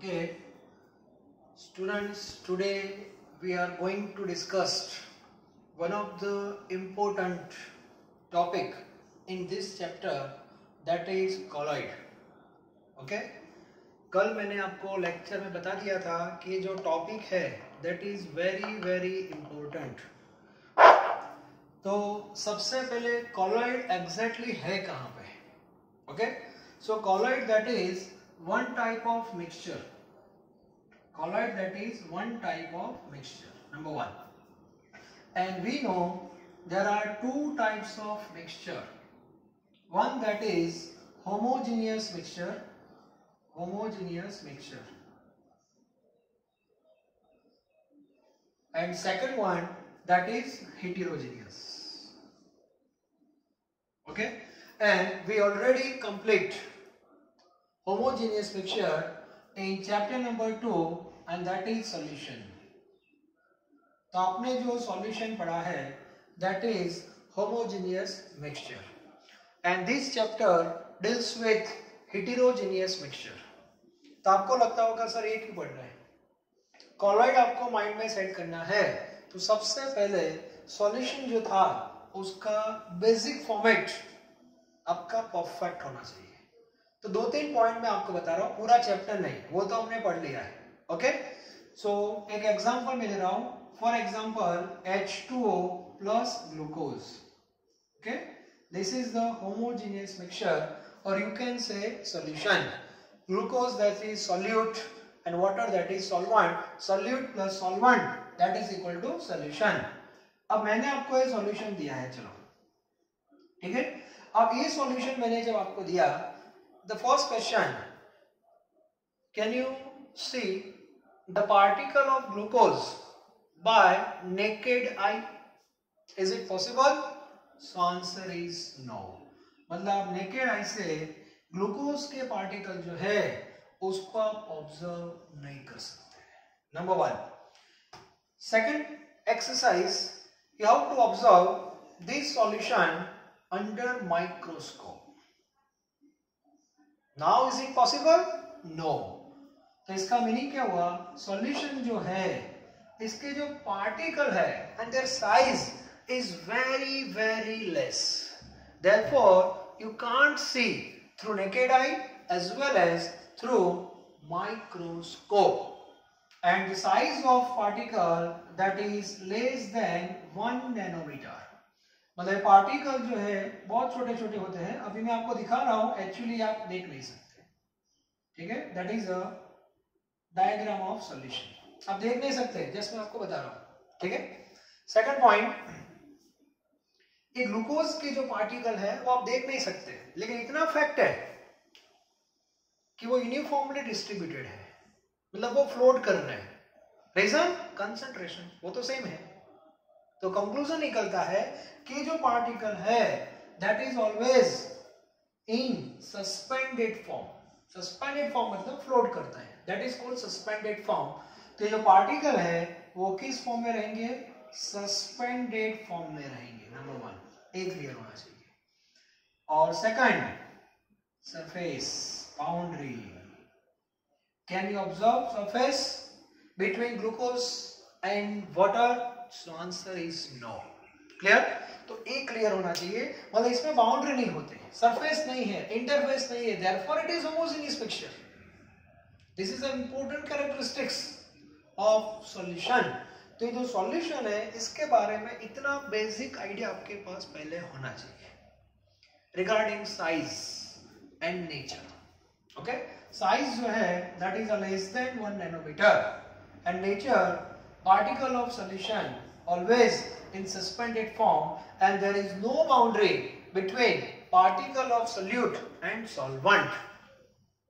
Okay, students, today we are going to discuss one of the important topic in this chapter, that is colloid. Okay, कल मैंने आपको lecture में बता दिया था कि जो टॉपिक है that is very important. तो सबसे पहले colloid exactly है कहाँ पे? Okay, so colloid that is one type of mixture. Colloid that is one type of mixture, number one. And we know there are two types of mixture. One that is homogeneous mixture, and second one that is heterogeneous. Okay, and we already complete homogeneous mixture in chapter number 2, and that is solution. तो आपने जो solution पढ़ा है that is homogeneous mixture, and this chapter deals with heterogeneous mixture. तो आपको लगता होगा sir ये क्यों पढ़ रहे हैं? कॉलॉइड आपको माइंड में सेट करना है तो सबसे पहले सॉल्यूशन जो था उसका बेसिक फॉर्मेट आपका परफेक्ट होना चाहिए. तो दो तीन पॉइंट मैं आपको बता रहा हूँ, पूरा चैप्टर नहीं, वो तो हमने पढ़ लिया है. ओके, सो एक एग्जांपल मैं दे रहा हूँ. For example H2O plus glucose. Okay, this is the homogeneous mixture और you can say solution. Glucose that is solute and water that is solvent. Solute plus solvent that is equal to solution. अब मैंने आपको ये solution दिया है, चलो ठीक है. अब ये सॉल्यूशन मैंने जब आपको दिया, the first question, can you see the particle of glucose by naked eye? Is it possible? So answer is no. मतलब naked eye से ग्लूकोज के पार्टिकल जो है उसको आप ऑब्जर्व नहीं कर सकते. Number one. Second exercise, you have to observe this solution under microscope. Now is it possible? No. तो इसका मीनिंग क्या हुआ? सॉल्यूशन जो है इसके जो पार्टिकल है and their size is very less, therefore you can't see through naked eye as well as through microscope, and the size of particle that is less than 1 nanometer. मतलब particle जो है बहुत छोटे छोटे होते हैं. अभी मैं आपको दिखा रहा हूं, एक्चुअली आप देख नहीं सकते, ठीक है. That is a diagram of solution. आप देख नहीं सकते, जस्ट मैं आपको बता रहा हूं, ठीक है. सेकंड पॉइंट, ये ग्लूकोज के जो पार्टिकल है वो आप देख नहीं सकते, लेकिन इतना फैक्ट है कि वो यूनिफॉर्मली डिस्ट्रीब्यूटेड है, मतलब वो फ्लोट कर रहे हैं. रीजन? कंसंट्रेशन, वो तो सेम है. तो कंक्लूजन निकलता है कि जो पार्टिकल है that is always in suspended form. Suspended form मतलब फ्लोट करता है, that is called suspended form. तो जो पार्टिकल है वो किस फॉर्म में रहेंगे? सस्पेंडेड फॉर्म में रहेंगे. नंबर वन, एक क्लियर होना चाहिए. और second, surface, boundary. Can you observe surface between glucose and water? So answer is no. Clear? तो एक क्लियर होना चाहिए, मतलब इसमें बाउंड्री नहीं होते, सरफेस नहीं है, इंटरफेस नहीं है, therefore it is homogeneous mixture. This is an important characteristics of solution. तो ये जो सॉल्यूशन है इसके बारे में इतना बेसिक आइडिया आपके पास पहले होना चाहिए regarding size and nature. Okay, size जो है that is less than 1 nanometre, and nature particle of solution always in suspended form and there is no boundary between particle of solute and solvent.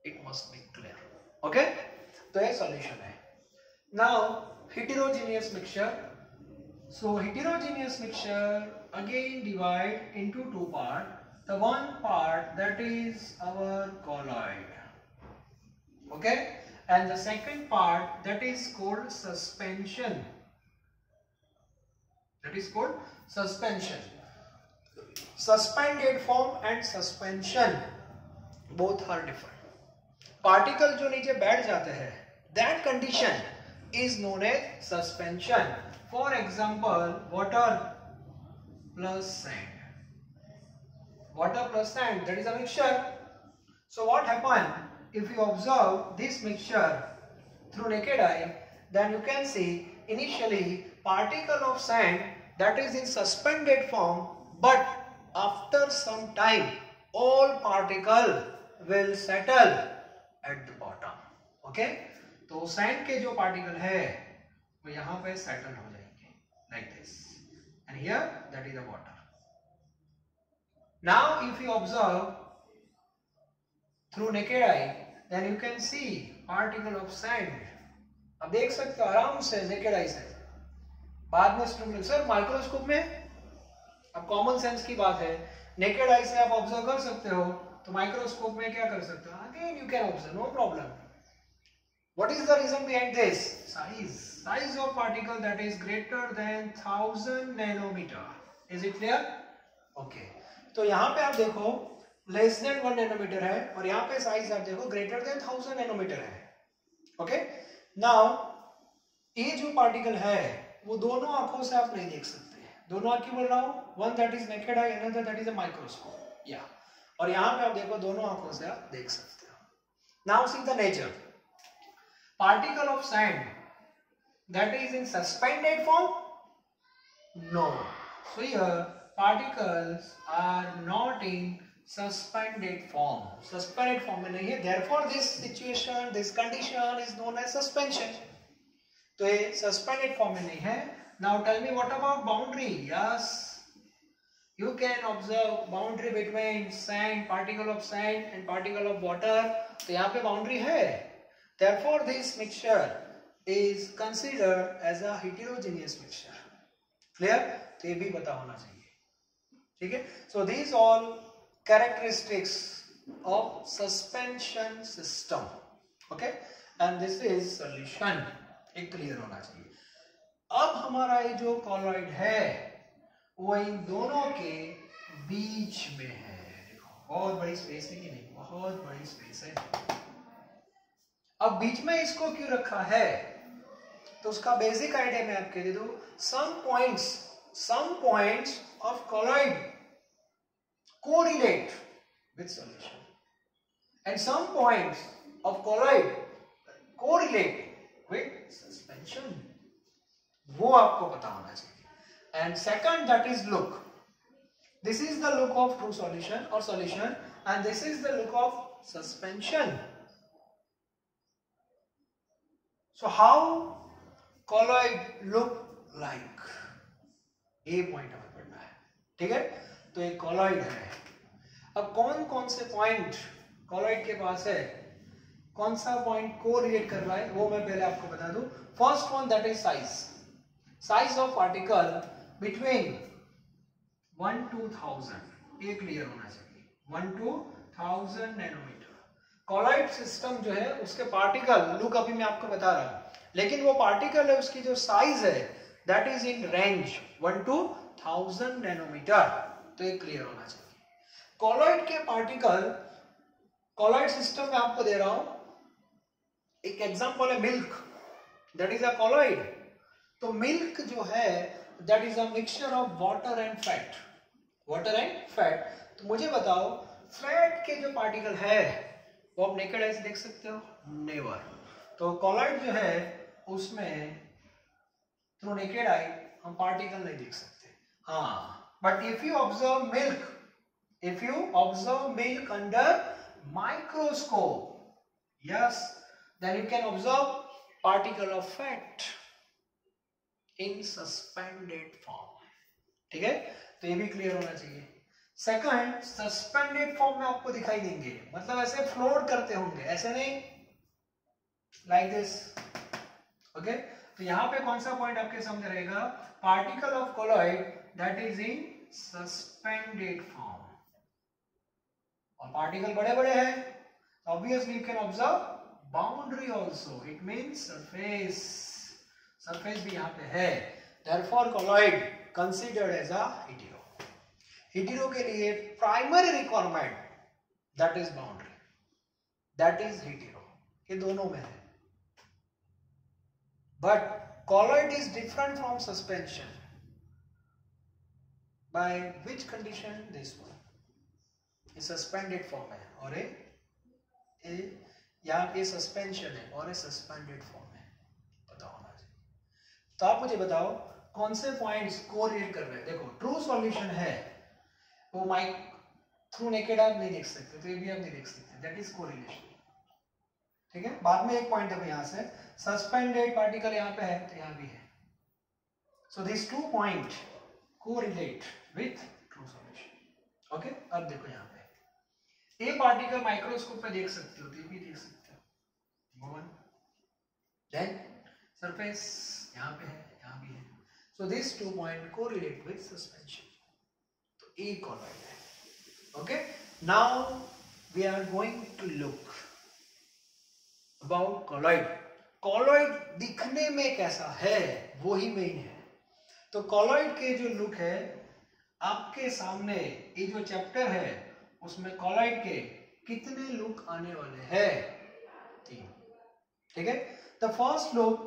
It must be clear. Okay, तो ये solution है. Now heterogeneous mixture. So heterogeneous mixture again divide into two parts. The one part that is our colloid, okay, and the second part that is called suspension. That is called suspension. Suspended form and suspension both are different. Particle जो नीचे बैठ जाते हैं that condition is known as suspension. For example, water plus sand. Water plus sand, that is a mixture. So what happened if you observe this mixture through naked eye, then you can see initially particle of sand that is in suspended form, but after some time all particle will settle at the bottom. Okay, तो sand के जो particle है वो यहाँ पे settle हो जाएंगे like this, and here that is the water. Now if you observe through naked eye, then you can see particle of sand. अब देख सकते हो आराम से naked eye से. बाद में स्टूडेंट सर माइक्रोस्कोप में, अब कॉमन सेंस की बात है, नेकेड आई से आप ऑब्जर्व कर सकते हो, तो माइक्रोस्कोप में क्या कर सकते हो? Again you can observe, no problem. What is the reason behind this? Size of particle that is greater than 1000 nanometre. Is it clear? Okay, तो यहाँ पे आप देखो लेस देन 1 नैनोमीटर है, और यहाँ पे साइज आप देखो ग्रेटर देन 1000 नैनोमीटर है. ओके, नाउ ये जो पार्टिकल है वो दोनों आंखों से आप नहीं देख सकते. दोनों आंखें बोल रहा हूं, one that is naked eye, another that is a microscope. या और यहां पे आप देखो दोनों आंखों से आप देख सकते हो. Now see the nature. Particle of sand that is in suspended form? No. So here particles are not in suspended form. Suspended form में नहीं है, therefore this situation, this condition is known as suspension. तो ये suspended form में नहीं है. Now tell me what about boundary? Yes, you can observe boundary between sand, particle of sand and particle of water. तो यहाँ पे boundary है. Therefore this mixture is considered as a heterogeneous mixture. Clear? तो ये भी पता होना चाहिए. ठीक है, so these all characteristics of suspension system. Okay, and this is solution. एक क्लियर होना चाहिए. अब हमारा ये जो कॉलॉइड है वो इन दोनों के बीच में है. देखो बहुत बड़ी स्पेस है कि नहीं? बहुत बड़ी स्पेस है. अब बीच में इसको क्यों रखा है? तो उसका बेसिक आइडिया मैं आपके दे दूं. Some points of colloid correlate with solution, and some points of colloid correlate with suspension. वो आपको पता होना चाहिए. And second, that is look. This is the look of true solution or solution, and this is the look of suspension. So how colloid look like? ये point हमें पढ़ना है. ठीक है, तो एक colloid है. अब कौन कौन से पॉइंट colloid के पास है, कौन सा पॉइंट को रिलेट कर रहा है, वो मैं पहले आपको बता दूं. First one that is size. Size of particle between 1 to 1000. ये क्लियर होना चाहिए. 1 to 1000 नैनोमीटर. कॉलॉइड सिस्टम जो है उसके पार्टिकल लुक अभी मैं आपको बता रहा हूं, लेकिन वो पार्टिकल है उसकी जो साइज है that is in range 1 to 1000 nanometre. तो ये क्लियर होना चाहिए. कॉलॉइड के पार्टिकल कॉलॉइड सिस्टम में आपको दे रहा हूं. एक एग्जांपल है milk, that is a colloid. तो मिल्क जो है that is a mixture of water and fat. Water and fat. तो मुझे बताओ फैट के जो पार्टिकल है वो आप नेकेड आई से देख सकते हो? नेवर. तो कॉलॉइड जो है उसमें थ्रू नेकेड आई हम पार्टिकल नहीं देख सकते. हाँ, but if you observe milk under microscope, yes, then you can observe particle of fat in suspended form. ठीक है, तो ये भी क्लियर होना चाहिए. सेकंड, सस्पेंडेड फॉर्म में आपको दिखाई देंगे, मतलब ऐसे फ्लोट करते होंगे, ऐसे नहीं, लाइक दिस. ओके, तो यहाँ पे कौन सा पॉइंट आपके सामने रहेगा? Particle of colloid that is in suspended form. और पार्टिकल बड़े बड़े हैं, obviously you can observe boundary also. It means surface. Surface भी यहाँ पे है. Therefore colloid considered as a hetero. Hetero के लिए primary requirement that is boundary, that is hetero. ये दोनों में है. But colloid is different from suspension. By which condition? This one. ये सस्पेंडेड फॉर्म है और यहाँ पे सस्पेंशन है और सस्पेंडेड फॉर्म है, पता होना चाहिए। तो आप मुझे बताओ कौन से पॉइंट्स कोरिलेट कर रहे हैं। देखो ट्रू सॉल्यूशन है वो माइक थ्रू नेकेड आप नहीं देख सकते, तो ये भी आप नहीं देख सकते, दैट इज कोरिलेशन। ठीक है, बाद में एक पॉइंट है यहाँ से सस्पेंडेड पार्टिकल यहाँ पे है तो यहाँ भी है। So this two point correlate with true solution. Okay, अब देखो यहाँ पे ये पार्टिकल माइक्रोस्कोप पे देख सकते हो, तो ये भी देख सकते हो। वन देन सरफेस यहाँ पे है, यहाँ भी है। So this two point correlate with suspension, तो ए कॉलॉइड है। Okay, now we are going to look about colloid. Colloid दिखने में कैसा है वो ही मेन है। तो कॉलॉइड के जो लुक है आपके सामने, ये जो चैप्टर है उसमें कॉलॉइड के कितने लुक आने वाले हैं? 3। ठीक है, the first look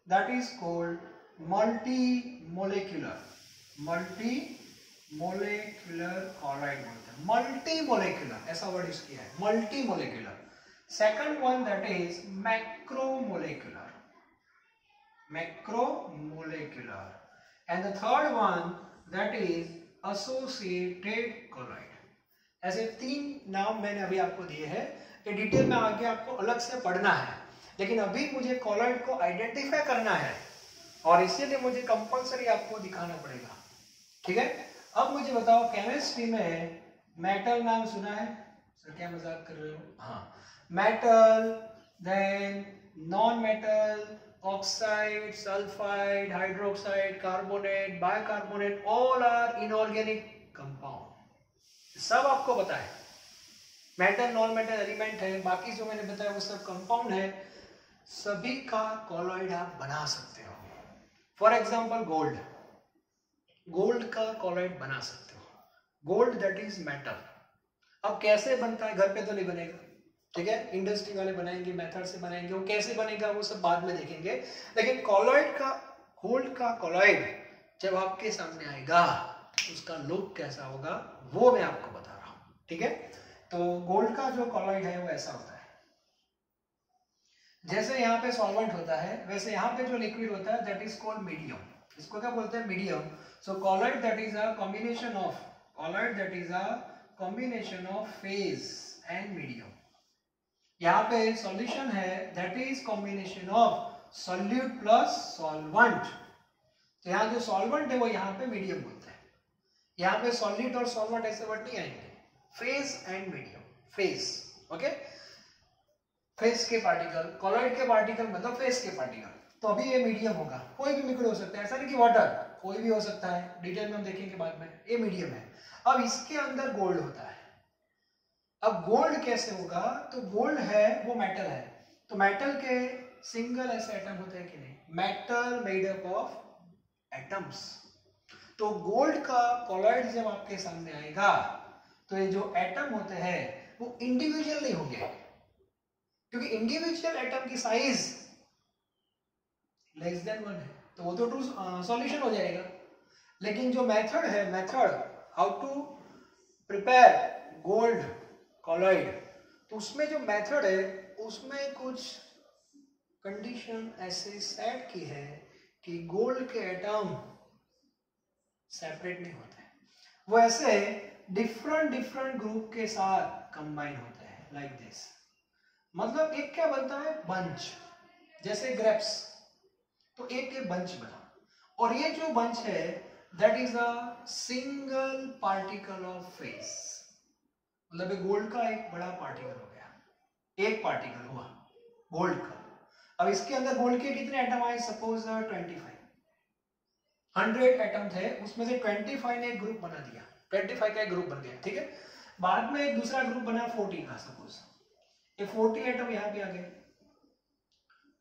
that is called multi molecular colloid बोलते हैं। मल्टी मोलेक्युलर ऐसा वर्ड यूज किया है, multi molecular. Second one that is macromolecular, and the third one that is associated colloid। ऐसे 3 नाम मैंने अभी आपको दिए हैं, ये डिटेल में आगे आपको अलग से पढ़ना है, लेकिन अभी मुझे कॉलॉइड को आइडेंटिफाई करना है और इसीलिए मुझे कंपलसरी आपको दिखाना पड़ेगा। ठीक है, अब मुझे बताओ केमिस्ट्री में मेटल नाम सुना है? सर क्या मजाक कर रहे हो? हाँ, metal, then non-metal, oxide, sulfide, hydroxide, carbonate, bicarbonate, all are inorganic compound। सब आपको पता है, मेटल नॉन मेटल एलिमेंट है, बाकी जो मैंने बताया वो सब कंपाउंड है, सभी का कॉलॉइड आप बना सकते हो। फॉर एग्जांपल गोल्ड का कॉलॉइड बना सकते हो। Gold that is metal. अब कैसे बनता है, घर पे तो नहीं बनेगा, ठीक है, इंडस्ट्री वाले बनाएंगे, मेथड से बनाएंगे, वो कैसे बनेगा वो सब बाद में देखेंगे। लेकिन कॉलॉइड का, गोल्ड का कॉलॉइड जब आपके सामने आएगा उसका लुक कैसा होगा वो मैं आपको बता रहा हूं। ठीक है, तो गोल्ड का जो कॉलॉइड है वो ऐसा होता है, जैसे यहाँ पे सॉल्वेंट होता है वैसे यहाँ पे जो लिक्विड होता है दैट इज कॉल्ड मीडियम। इसको क्या बोलते हैं? Medium. So colloid that is a combination of phase and medium. यहाँ पे सॉल्यूशन है that is combination of solute plus solvent. तो यहाँ जो सॉल्वेंट है वो यहाँ पे मीडियम बोलते हैं। यहाँ पे सॉल्यूट और सॉल्वेंट ऐसे वर्ड नहीं आएंगे, phase and medium. Phase, okay, phase के पार्टिकल, कॉलॉइड के पार्टिकल मतलब फेज के पार्टिकल। तो अभी ये मीडियम होगा, कोई भी लिक्विड हो सकता है, ऐसा नहीं कि वाटर, कोई भी हो सकता है, डिटेल में हम देखेंगे बाद में। ये मीडियम है। अब इसके अंदर गोल्ड होता है। अब गोल्ड कैसे होगा? तो गोल्ड है वो मेटल है, तो मेटल के सिंगल ऐसे एटम होते हैं कि नहीं? Metal made up of atoms. तो गोल्ड का कॉलॉइड जब आपके सामने आएगा तो ये जो एटम होते हैं वो इंडिविजुअल नहीं होंगे, क्योंकि इंडिविजुअल एटम की साइज लेस देन 1 है, तो वो तो ट्रू सॉल्यूशन हो जाएगा। लेकिन जो method how to prepare gold colloid, तो उसमें जो मेथड है उसमें कुछ कंडीशन ऐसे सेट की है कि गोल्ड के एटम सेपरेट नहीं होते, वो ऐसे डिफरेंट ग्रुप के साथ कंबाइन होते हैं, लाइक दिस। मतलब एक क्या बनता है? बंच, जैसे ग्रेप्स, तो एक बंच बना, और ये जो बंच है that is a single particle of phase. मतलब गोल्ड का एक बड़ा पार्टिकल हो गया, एक पार्टिकल हुआ गोल्ड का। अब इसके अंदर गोल्ड के कितने एटम आए? सपोज 25, 100 एटम थे, उसमें से 25 ने एक ग्रुप बना दिया, 25 का एक ग्रुप बन गया। ठीक है, बाद में एक दूसरा ग्रुप बना 40 का, सपोज ये 40 एटम यहाँ पे आ गए,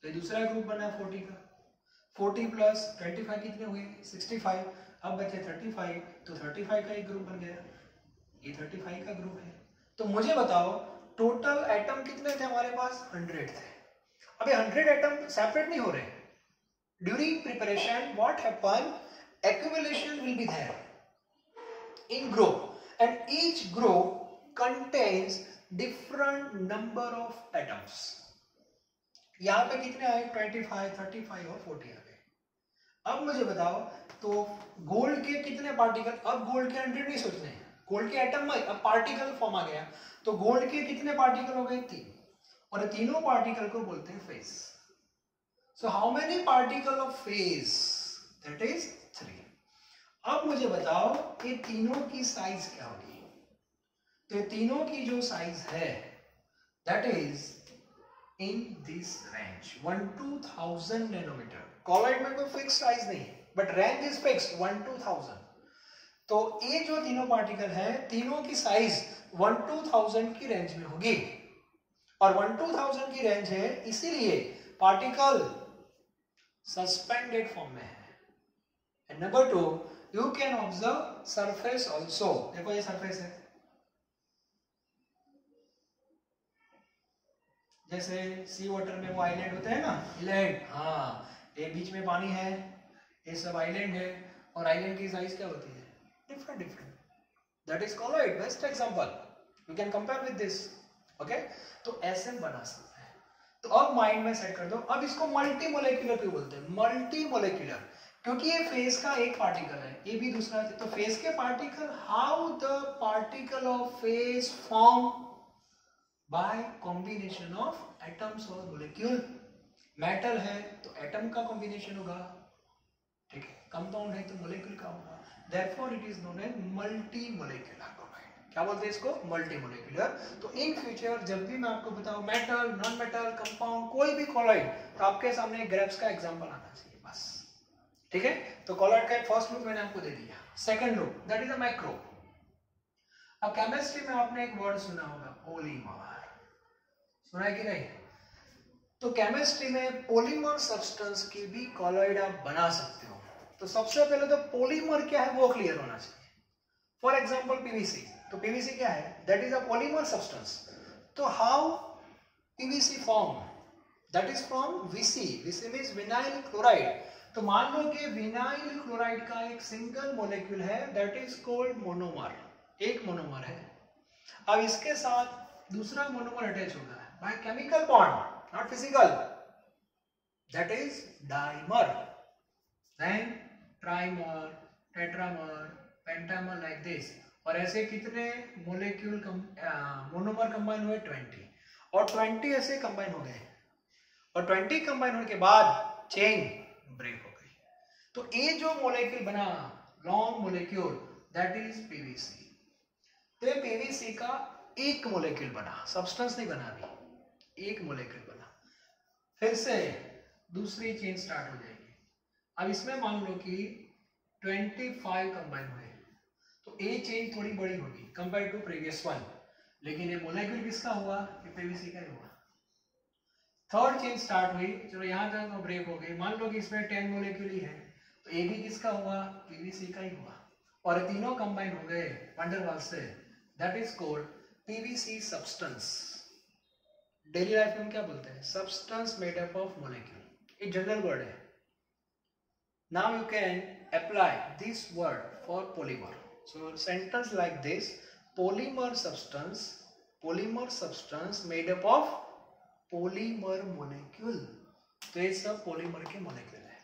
तो दूसरा ग्रुप बना 40 का। 40 प्लस 25 कितने हुए? 65। अब बचे 35, तो 35 का एक ग्रुप बन गया, ये 35 का ग्रुप है। तो मुझे बताओ टोटल एटम कितने थे हमारे पास? 100 थे। अब ये 100 एटम सेपरेट नहीं हो रहे, During preparation, what happen? Accumulation will be there in group, and each group contains different number of atoms. यहाँ पे कितने आए? 25, 35 और 40 आ गए. अब मुझे बताओ तो गोल्ड के कितने पार्टिकल? अब गोल्ड के 100 नहीं सोचने हैं, गोल्ड के एटम में अब पार्टिकल फॉर्म आ गया, तो गोल्ड के कितने पार्टिकल हो गए? 3, और तीनों पार्टिकल को बोलते हैं phase. So how many particle of phase? That is 3. अब मुझे बताओ ये तीनों की साइज क्या होगी? तो ये तीनों की जो साइज है that is in this range 1 to 1000 nanometer. Colloid में कोई फिक्स साइज नहीं है, but range is fixed 1 to 1000. तो ये जो तीनों पार्टिकल है, तीनों की साइज 1 to 1000 की रेंज में होगी, और 1 to 1000 की रेंज है, इसीलिए पार्टिकल सस्पेंडेड फॉर्म में है. And number 2, you can observe surface also. देखो ये सरफेस है, जैसे सी वाटर में वो आइलैंड होते हैं ना, आइलैंड. हाँ, ये बीच में पानी है, ये सब आइलैंड है, और आइलैंड की साइज क्या होती है? Different different. That is colloid. Best example, you can compare with this. Okay, तो ऐसे बना सकते हैं. तो अब माइंड में सेट कर दो. अब इसको मल्टी मोलेक्युलर क्यों बोलते हैं? मल्टी मोलेक्युलर क्योंकि ये फेज का एक पार्टिकल है, ये भी दूसरा है. तो फेज के particle, how the particle of phase form? Bye combination of atoms और मोलेक्यूल. मेटल है तो एटम का कॉम्बिनेशन होगा, ठीक है. कंपाउंड है तो मोलेक्यूल का होगा. Therefore it is known as multi molecular colloid. क्या बोलते हैं इसको? Multi molecular. तो इन फ्यूचर जब भी मैं आपको बताऊं मेटल, नॉन मेटल, कंपाउंड, कोई भी कॉलॉइड, तो आपके सामने ग्रेप्स का एग्जांपल आना चाहिए बस, ठीक है. तो कॉलॉइड का फर्स्ट लुक मैंने आपको दे दिया. Second look that is a macro. अब केमिस्ट्री में आपने एक वर्ड सुना होगा, पॉलीमर. सुना है कि नहीं? तो केमिस्ट्री में पॉलीमर सब्सटेंस की भी कॉलॉइड आप बना सकते हो. तो सबसे पहले तो पॉलीमर क्या है वो क्लियर होना चाहिए. For example PVC. तो पीवीसी क्या है? That is a polymer substance. तो how PVC form? That is from VC. VC means vinyl chloride. तो मान लो कि विनाइल क्लोराइड का एक सिंगल मॉलिक्यूल है, दैट इज कॉल्ड मोनोमर. एक मोनोमर है. अब इसके साथ दूसरा मोनोमर अटैच होगा by chemical bond, not physical, that is dimer. Then trimer, tetramer, pentamer like this. और ऐसे कितने मोलेक्यूल मोनोमर कंबाइन हुए? 20. और 20 ऐसे कंबाइन हो गए, और 20 कंबाइन होने के बाद चेन ब्रेक हो गई. तो ये जो मोलेक्यूल बना, long molecule, that is PVC. तो ये पीवीसी का एक मोलेक्यूल बना, सब्सटेंस नहीं बना, अभी एक मोलेक्यूल बना. फिर से दूसरी चेन स्टार्ट हो जाएगी. अब इसमें मान लो कि 25 कंबाइन हुए, तो ए चेन थोड़ी बड़ी होगी कंपेयर टू प्रीवियस वन, लेकिन ये मोलेक्यूल किसका हुआ? ये पीवीसी का ही हुआ. थर्ड चेन स्टार्ट हुई, चलो यहां तक ब्रेक हो गई. मान लो कि इसमें 10 मोलेक्यूल ही है, तो ए भी किसका हुआ? पीवीसी का ही हुआ. और तीनों कंबाइन हो गए वंडरवाल से. That is called PVC substance. Daily life में हम क्या बोलते हैं? Substance made up of molecule. ये जनरल वर्ड है. Now you can apply this word for polymer. So sentence like this, polymer substance made up of polymer molecule. तो ये सब पॉलीमर के मोलेक्यूल है.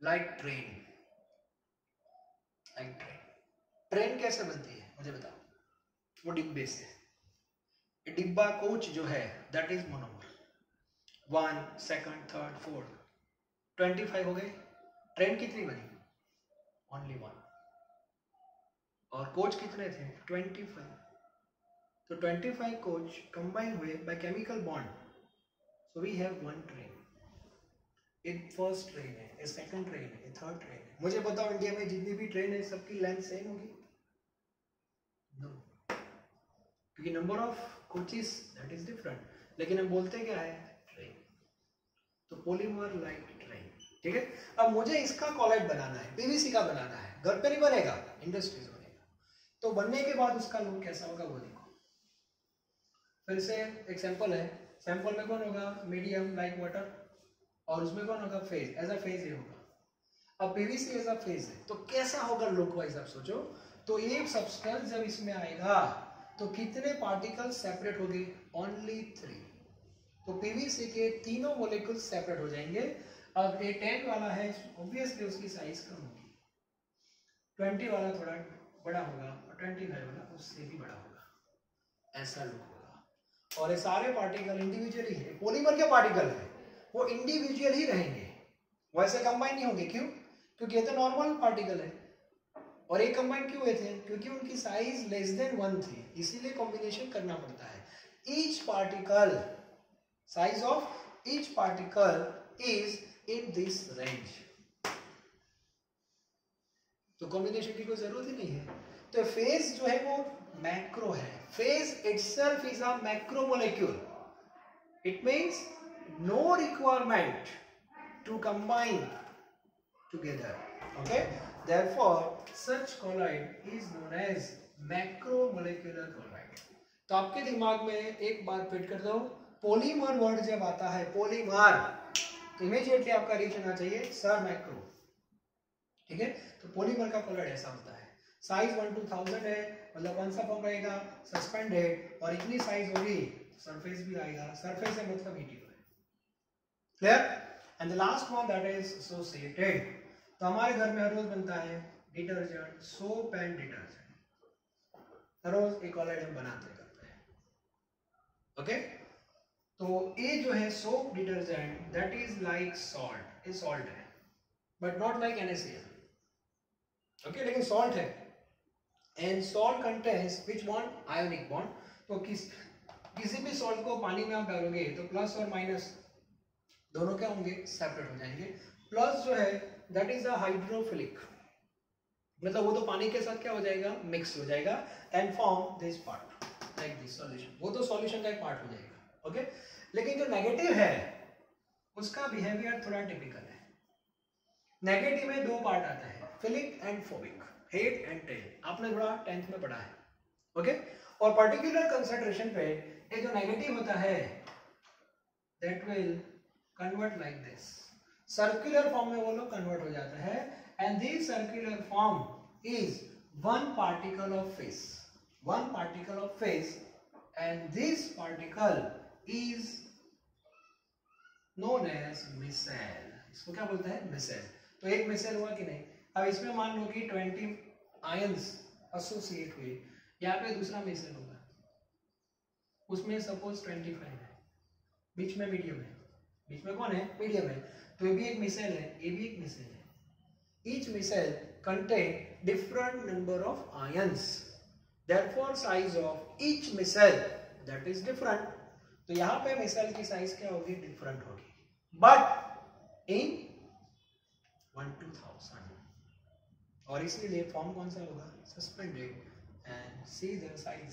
Like train. ट्रेन कैसे बनती है मुझे बताओ? वो डिब्बे से. डिब्बा कोच जो है दैट इज मोनोमर. 1, 2, 3, 4, 25 हो गए. ट्रेन कितनी बनी? ओनली 1. और कोच कितने थे? 25. तो 25 कोच कंबाइन हुए by chemical bond, so we have 1 train. ये फर्स्ट ट्रेन है, ये सेकंड ट्रेन है, ये थर्ड ट्रेन है. मुझे बताओ इंडिया में जितनी भी ट्रेन है सबकी लेंथ सेम होगी? नो, क्योंकि number of coaches that is different. लेकिन हम बोलते क्या है? ट्रेन. तो पॉलीमर लाइक ट्रेन. ठीक है. अब मुझे इसका कॉलॉइड बनाना है, पीवीसी का बनाना है. घर पे नहीं बनेगा, इंडस्ट्रीज बनेगा. तो बनने के बाद उसका लुक कैसा होगा वो देखो. फिर से एक सैंपल है. सैंपल में कौन होगा? Medium like water. और उसमें कौन होगा? फेज, एज अ फेज ये होगा। अब पीवीसी एज अ फेज है तो कैसा होगा लुक वाइज आप सोचो। तो ये सब्सटेंस जब इसमें आएगा तो कितने पार्टिकल सेपरेट होंगे? ओनली 3। तो पीवीसी के तीनों मॉलिक्यूल सेपरेट हो जाएंगे। अब ये 10 वाला है, ऑब्वियसली उसकी साइज कम होगी, 20 वाला थोड़ा बड़ा होगा और 25 वाला उससे भी बड़ा होगा। ऐसा लुक होगा। और ये सारे पार्टिकल इंडिविजुअली है, पॉलीमर के पार्टिकल है, वो इंडिविजुअल ही रहेंगे, वैसे कंबाइन नहीं होंगे। क्यों? क्योंकि ये तो नॉर्मल पार्टिकल है। और ये कंबाइन क्यों हुए थे? क्योंकि उनकी साइज लेस देन 1 थी, इसीलिए कॉम्बिनेशन करना पड़ता है। Each particle, size of each particle is in this range, तो कॉम्बिनेशन की कोई जरूरत ही नहीं है। तो फेज जो है वो मैक्रो है, phase itself is a macro molecule, it means no requirement to combine together. Okay, therefore such colloid is known as macromolecular colloid. तो आपके दिमाग में एक बात फिट कर दो, पॉलीमर वर्ड जब आता है पॉलीमर तो इमीडिएटली आपका रिएक्शन आना चाहिए सर मैक्रो। ठीक है, तो पॉलीमर का कॉलॉइड ऐसा होता है, साइज 1 to 1000 है, मतलब कौन सा फॉर्म रहेगा? सस्पेंडेड, और इतनी साइज होगी सरफेस भी आएगा, सरफेस है मतलब हीटिंग है। Clear? And the last one that is associated. तो हमारे घर में हर रोज बनता है डिटर्जेंट, सोप एंड डिटर्जेंट, हर रोज एक कॉलॉइड हम बनाते करते हैं। ओके, तो ये जो है soap detergent that is like salt, ये सॉल्ट है but not like NaCl। Okay, लेकिन सॉल्ट है and salt contains which bond? Ionic bond. तो किसी भी सॉल्ट को पानी में आप डालोगे तो प्लस और माइनस दोनों क्या होंगे? सेपरेट हो जाएंगे। प्लस जो है दैट इज अ हाइड्रोफिलिक, मतलब वो तो पानी के साथ क्या हो जाएगा? मिक्स हो जाएगा and form this part like this solution, वो तो सॉल्यूशन का एक पार्ट हो जाएगा। ओके, लेकिन जो नेगेटिव है उसका बिहेवियर थोड़ा टिपिकल है। नेगेटिव में दो पार्ट आता है, philic and phobic, head and tail, आपने थोड़ा 10th में पढ़ा है। ओके, और पर्टिकुलर कंसंट्रेशन पे ये जो नेगेटिव होता है that will convert like this, circular form में वो लोग कन्वर्ट हो जाता है and this circular form is one particle of phase, one particle of phase and this particle is known as micelle. इसको क्या बोलते हैं? मिसेल। तो एक मिसेल हुआ कि नहीं? अब इसमें मान लो कि 20 आयंस एसोसिएट हुए, यहाँ पे दूसरा मिसेल होगा, उसमें सपोज 25 है, बीच में मीडियम है, बीच में कौन है? मीडियम है, तो ये भी एक मिसेल है, ये भी एक मिसेल है। Each micelle contain different number of ions, therefore size of each micelle that is different. तो यहाँ पे मिसेल की साइज क्या होगी? डिफरेंट होगी, बट इन 1 to 1000, और इसीलिए फॉर्म कौन सा होगा? Suspended and see their size,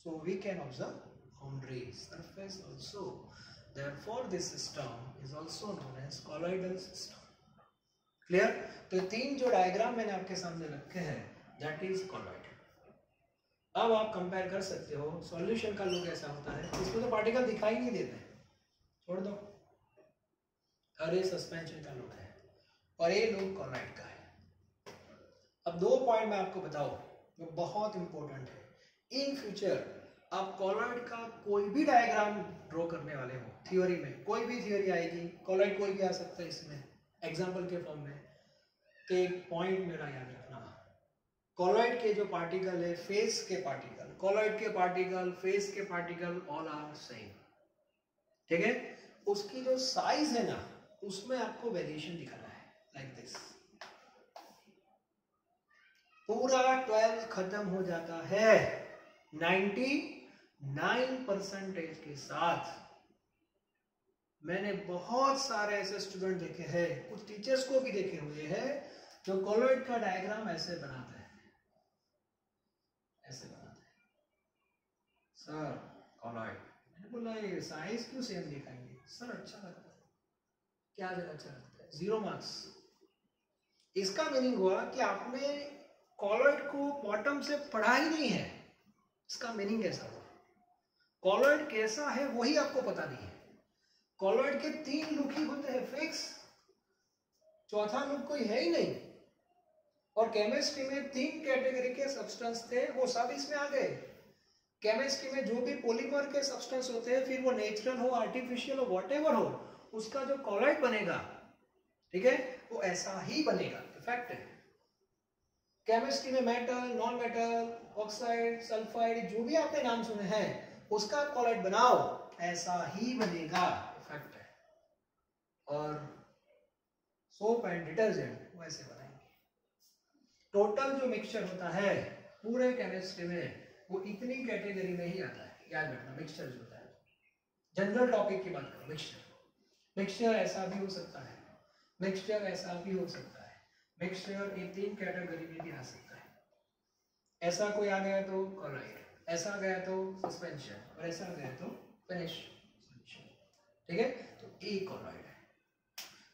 so we can observe boundary surface also. Therefore, this system is also known as colloidal system. Clear? तो तीन जो डायग्राम मैंने आपके सामने रखे हैं, that is colloid. अब आप कंपेयर कर सकते हो सॉल्यूशन का लुक ऐसा होता है, इसमें तो पार्टिकल दिखाई नहीं देते, छोड़ दो, और ये सस्पेंशन का लुक है और ये लुक colloid का है। अब दो पॉइंट मैं आपको बताऊं जो बहुत इंपॉर्टेंट है। इन फ्यूचर आप कॉलॉइड का कोई भी डायग्राम ड्रॉ करने वाले हो, थ्योरी में कोई भी थ्योरी आएगी, कॉलॉइड कोई भी आ सकता है इसमें एग्जांपल के फॉर्म में, तो एक पॉइंट मेरा याद रखना, कॉलॉइड के जो पार्टिकल है फेस के पार्टिकल, कॉलॉइड के पार्टिकल फेस के पार्टिकल ऑल आर सेम। ठीक है, उसकी जो साइज है ना उसमें आपको वेरिएशन दिखाना है लाइक दिस। पूरा 12 खत्म हो जाता है 99% के साथ। मैंने बहुत सारे ऐसे स्टूडेंट देखे हैं, कुछ टीचर्स को भी देखे हुए हैं जो कॉलॉइड का डायग्राम ऐसे बनाते हैं, ऐसे बनाते हैं। सर कॉलॉइड, मैंने बोला ये साइज क्यों सेम दिखाएंगे? सर अच्छा लगता है। क्या अच्छा लगता है? 0 मार्क्स। इसका मीनिंग हुआ कि आपने कॉलॉइड को बॉटम से पढ़ा ही नहीं है। इसका मीनिंग कैसा हुआ? कॉलॉइड कैसा है वही आपको पता नहीं है। कॉलॉइड के 3 लुक ही होते हैं फिक्स, चौथा लुक कोई है ही नहीं। और केमिस्ट्री में 3 कैटेगरी के सब्सटेंस थे, वो सब इसमें आ गए। केमिस्ट्री में जो भी पॉलीमर के सब्सटेंस होते हैं, फिर वो नेचुरल हो, आर्टिफिशियल हो, व्हाटएवर हो, उसका जो कॉलॉइड बनेगा, ठीक है, वो ऐसा ही बनेगा। फैक्ट है। केमिस्ट्री में metal, non metal, oxide, sulphide, जो भी आपने नाम सुने हैं, उसका कॉलॉइड बनाओ, ऐसा ही बनेगा। फैक्ट है। और सोप एंड डिटर्जेंट वैसे बनाएंगे। टोटल जो मिक्सचर होता है पूरे केमिस्ट्री में, वो इतनी कैटेगरी में ही आता है। याद रखना, मिक्सचर जो होता है, जनरल टॉपिक की बात करो। मिक्सचर ऐसा भी हो सकता है, मिक्सचर ऐसा भी हो सकता है, मिक्सचर ये 3 कैटेगरी में भी आ सकता है। ऐसा कोई आ गया तो कॉलॉइड, ऐसा आ गया तो सस्पेंशन, और ऐसा आ गया तो फिनिश सॉल्यूशन। ठीक है, तो ए कॉलॉइड है।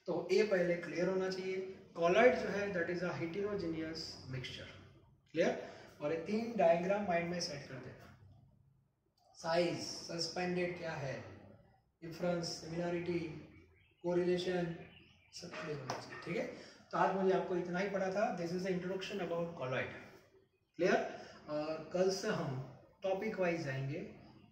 तो ए पहले क्लियर होना चाहिए। कॉलॉइड जो है that is a heterogeneous mixture. Clear? और ये 3 डायग्राम माइंड में सेट कर देना। साइज, सस्पेंडेड क्या है, डिफरेंस, सिमिलरिटी, कोरिलेशन, सब क्लियर होना चाहिए। ठीक है, तो आज मुझे आपको इतना ही पढ़ा था। This is the introduction about colloid. Clear? और कल से हम टॉपिक वाइज जाएंगे।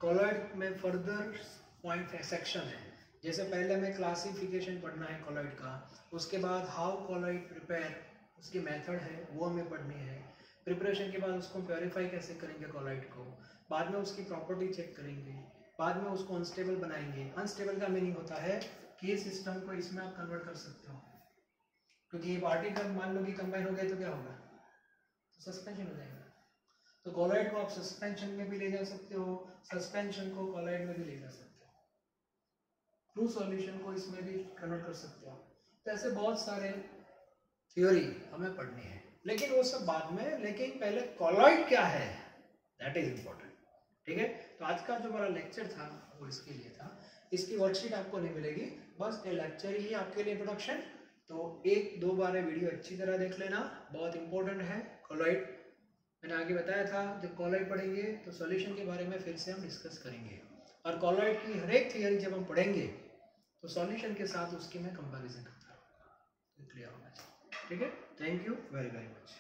कॉलॉइड में फर्दर पॉइंट सेक्शन है, जैसे पहले हमें क्लासिफिकेशन पढ़ना है कॉलॉइड का, उसके बाद हाउ कॉलॉइड प्रिपेयर, उसकी मेथड है वो हमें पढ़नी है। प्रिपरेशन के बाद उसको प्योरीफाई कैसे करेंगे कॉलॉइड को, बाद में उसकी प्रॉपर्टी चेक करेंगे, बाद में उसको अनस्टेबल बनाएंगे। अनस्टेबल का मीनिंग होता है कि इस सिस्टम को इसमें आप कन्वर्ट कर सकते हो, क्योंकि ये पार्टिकल मान लो कि कंबाइन हो गए तो क्या होगा, तो सस्पेंशन हो जाएगा। तो कॉलॉइड को आप सस्पेंशन में भी ले जा सकते हो, सस्पेंशन को कॉलॉइड में भी ले जा सकते हो, ट्रू सॉल्यूशन को इसमें भी कन्वर्ट कर सकते हो। तो ऐसे बहुत सारे थ्योरी हमें पढ़नी है, लेकिन वो सब बाद में। लेकिन पहले कॉलॉइड क्या है, दैट इज इंपॉर्टेंट। ठीक है, तो आज का जो हमारा लेक्चर था वो इसके लिए था। इसकी वर्कशीट आपको नहीं मिलेगी, बस ये लेक्चर ही आपके लिए इंट्रोडक्शन। तो 1-2 बार वीडियो अच्छी तरह देख लेना, बहुत इंपॉर्टेंट है कॉलॉइड। मैंने आगे बताया था जब कॉलॉइड पढ़ेंगे तो सॉल्यूशन के बारे में फिर से हम डिस्कस करेंगे, और कॉलॉइड की हर एक थियरी जब हम पढ़ेंगे तो सॉल्यूशन के साथ उसकी मैं कंपैरिजन करता रहूँगा। क्लियर होना चाहिए। ठीक है, thank you very very much.